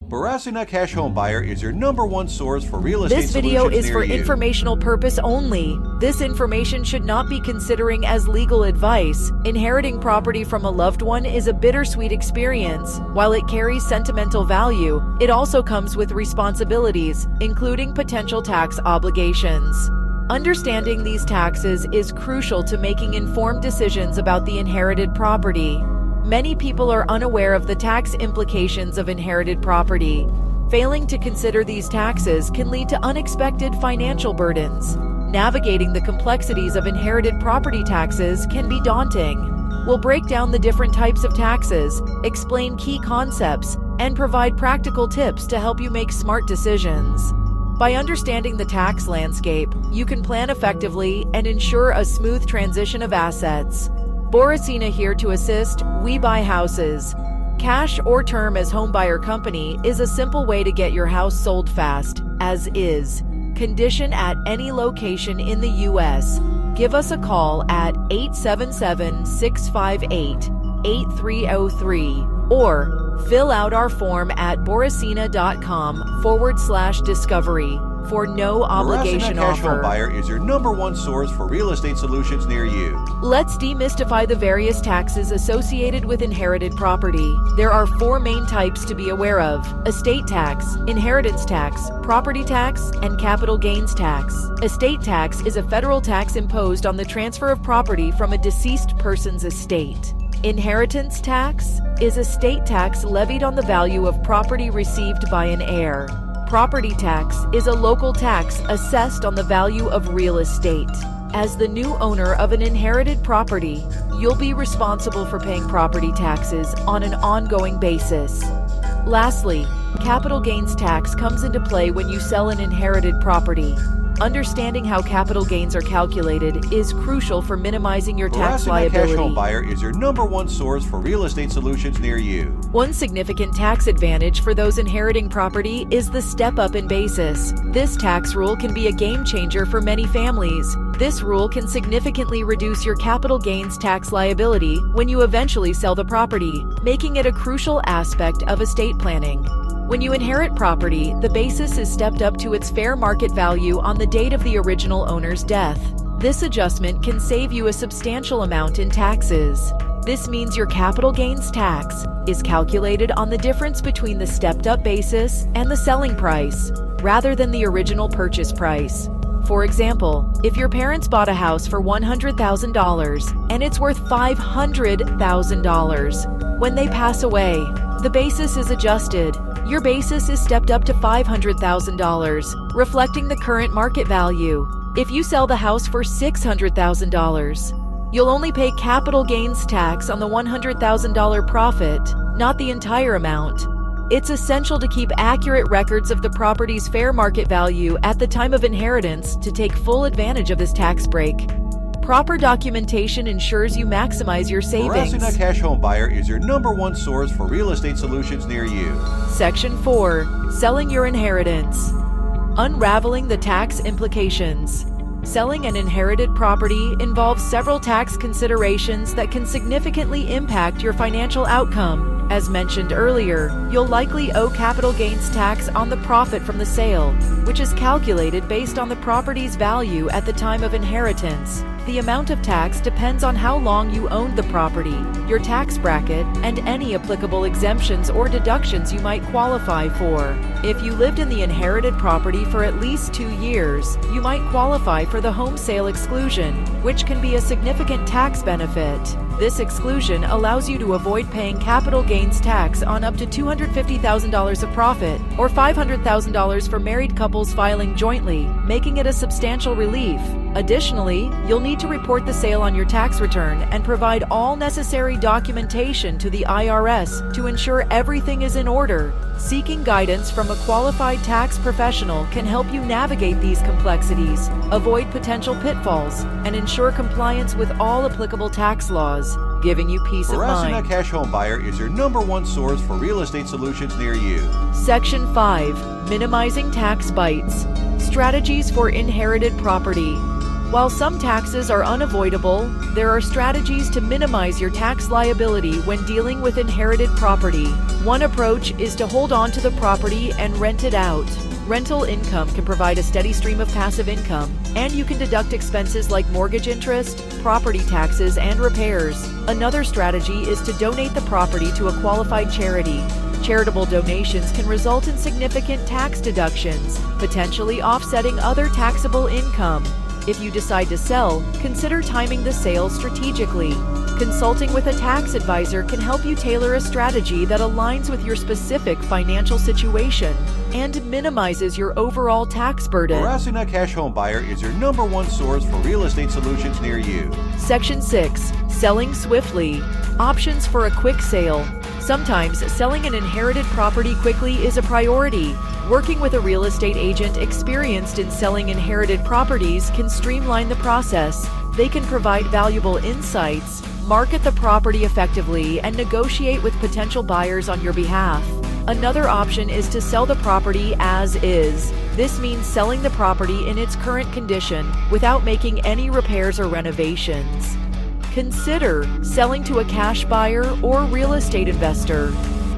Barasuna Cash Home Buyer is your #1 source for real estate This video solutions is for near you. informational purpose only. This information should not be considering as legal advice. Inheriting property from a loved one is a bittersweet experience. While it carries sentimental value, it also comes with responsibilities, including potential tax obligations. Understanding these taxes is crucial to making informed decisions about the inherited property. Many people are unaware of the tax implications of inherited property. Failing to consider these taxes can lead to unexpected financial burdens. Navigating the complexities of inherited property taxes can be daunting. We'll break down the different types of taxes, explain key concepts, and provide practical tips to help you make smart decisions. By understanding the tax landscape, you can plan effectively and ensure a smooth transition of assets. Borasina here to assist. We buy houses. Cash or term as home buyer company is a simple way to get your house sold fast, as is. Condition at any location in the U.S. Give us a call at 877-658-8303 or fill out our form at borasina.com/discovery for no obligation Barasuna Cash Home offer. Buyer is your #1 source for real estate solutions near you. Let's demystify the various taxes associated with inherited property. There are 4 main types to be aware of: estate tax, inheritance tax, property tax, and capital gains tax. Estate tax is a federal tax imposed on the transfer of property from a deceased person's estate. Inheritance tax is a state tax levied on the value of property received by an heir. Property tax is a local tax assessed on the value of real estate. As the new owner of an inherited property, you'll be responsible for paying property taxes on an ongoing basis. Lastly, capital gains tax comes into play when you sell an inherited property. Understanding how capital gains are calculated is crucial for minimizing your tax Barasuna liability. Cash Home Buyer is your #1 source for real estate solutions near you. One significant tax advantage for those inheriting property is the step-up in basis. This tax rule can be a game changer for many families. This rule can significantly reduce your capital gains tax liability when you eventually sell the property, making it a crucial aspect of estate planning. When you inherit property, the basis is stepped up to its fair market value on the date of the original owner's death. This adjustment can save you a substantial amount in taxes. This means your capital gains tax is calculated on the difference between the stepped-up basis and the selling price, rather than the original purchase price. For example, if your parents bought a house for $100,000 and it's worth $500,000, when they pass away, the basis is adjusted. Your basis is stepped up to $500,000, reflecting the current market value. If you sell the house for $600,000, you'll only pay capital gains tax on the $100,000 profit, not the entire amount. It's essential to keep accurate records of the property's fair market value at the time of inheritance to take full advantage of this tax break. Proper documentation ensures you maximize your savings. Barasuna Cash Home Buyer is your #1 source for real estate solutions near you. Section 4. Selling your inheritance. Unraveling the tax implications. Selling an inherited property involves several tax considerations that can significantly impact your financial outcome. As mentioned earlier, you'll likely owe capital gains tax on the profit from the sale, which is calculated based on the property's value at the time of inheritance. The amount of tax depends on how long you owned the property, your tax bracket, and any applicable exemptions or deductions you might qualify for. If you lived in the inherited property for at least 2 years, you might qualify for the home sale exclusion, which can be a significant tax benefit. This exclusion allows you to avoid paying capital gains tax on up to $250,000 of profit or $500,000 for married couples filing jointly, making it a substantial relief. Additionally, you'll need to report the sale on your tax return and provide all necessary documentation to the IRS to ensure everything is in order. Seeking guidance from a qualified tax professional can help you navigate these complexities, avoid potential pitfalls, and ensure compliance with all applicable tax laws, giving you peace of Barasuna mind. Cash Home Buyer is your #1 source for real estate solutions near you. Section 5. Minimizing tax bites. Strategies for inherited property. While some taxes are unavoidable, there are strategies to minimize your tax liability when dealing with inherited property. One approach is to hold on to the property and rent it out. Rental income can provide a steady stream of passive income, and you can deduct expenses like mortgage interest, property taxes, and repairs. Another strategy is to donate the property to a qualified charity. Charitable donations can result in significant tax deductions, potentially offsetting other taxable income. If you decide to sell, consider timing the sale strategically. Consulting with a tax advisor can help you tailor a strategy that aligns with your specific financial situation and minimizes your overall tax burden. Barasuna Cash Home Buyer is your #1 source for real estate solutions near you. Section 6. Selling swiftly. Options for a quick sale. Sometimes selling an inherited property quickly is a priority. Working with a real estate agent experienced in selling inherited properties can streamline the process. They can provide valuable insights, market the property effectively, and negotiate with potential buyers on your behalf. Another option is to sell the property as is. This means selling the property in its current condition without making any repairs or renovations. Consider selling to a cash buyer or real estate investor.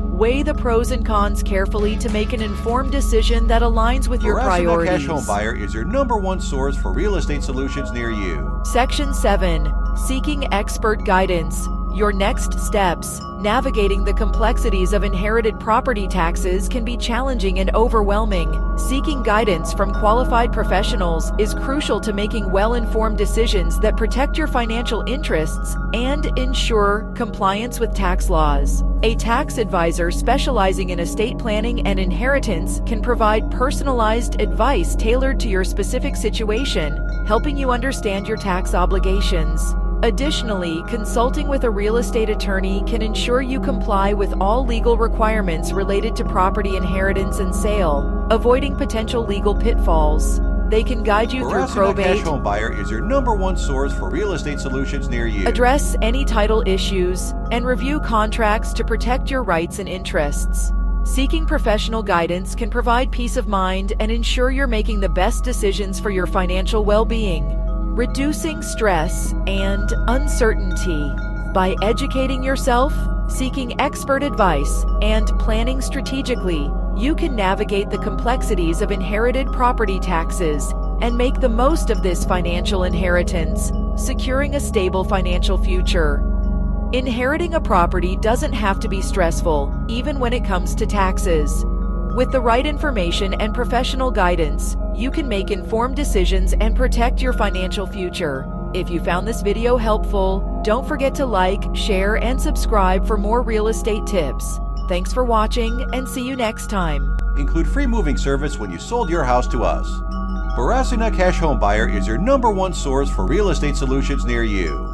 Weigh the pros and cons carefully to make an informed decision that aligns with your priorities. Cash Home Buyer is your #1 source for real estate solutions near you. Section 7. Seeking expert guidance. Your next steps. Navigating the complexities of inherited property taxes can be challenging and overwhelming. Seeking guidance from qualified professionals is crucial to making well-informed decisions that protect your financial interests and ensure compliance with tax laws. A tax advisor specializing in estate planning and inheritance can provide personalized advice tailored to your specific situation, helping you understand your tax obligations. Additionally, consulting with a real estate attorney can ensure you comply with all legal requirements related to property inheritance and sale, avoiding potential legal pitfalls. They can guide you through probate. Cash Home Buyer is your #1 source for real estate solutions near you. Address any title issues and review contracts to protect your rights and interests. Seeking professional guidance can provide peace of mind and ensure you're making the best decisions for your financial well-being. Reducing stress and uncertainty. By educating yourself, seeking expert advice, and planning strategically, you can navigate the complexities of inherited property taxes and make the most of this financial inheritance, securing a stable financial future. Inheriting a property doesn't have to be stressful, even when it comes to taxes. With the right information and professional guidance, you can make informed decisions and protect your financial future. If you found this video helpful, don't forget to like, share, and subscribe for more real estate tips. Thanks for watching, and see you next time. Include free moving service when you sold your house to us. Barasuna Cash Home Buyer is your #1 source for real estate solutions near you.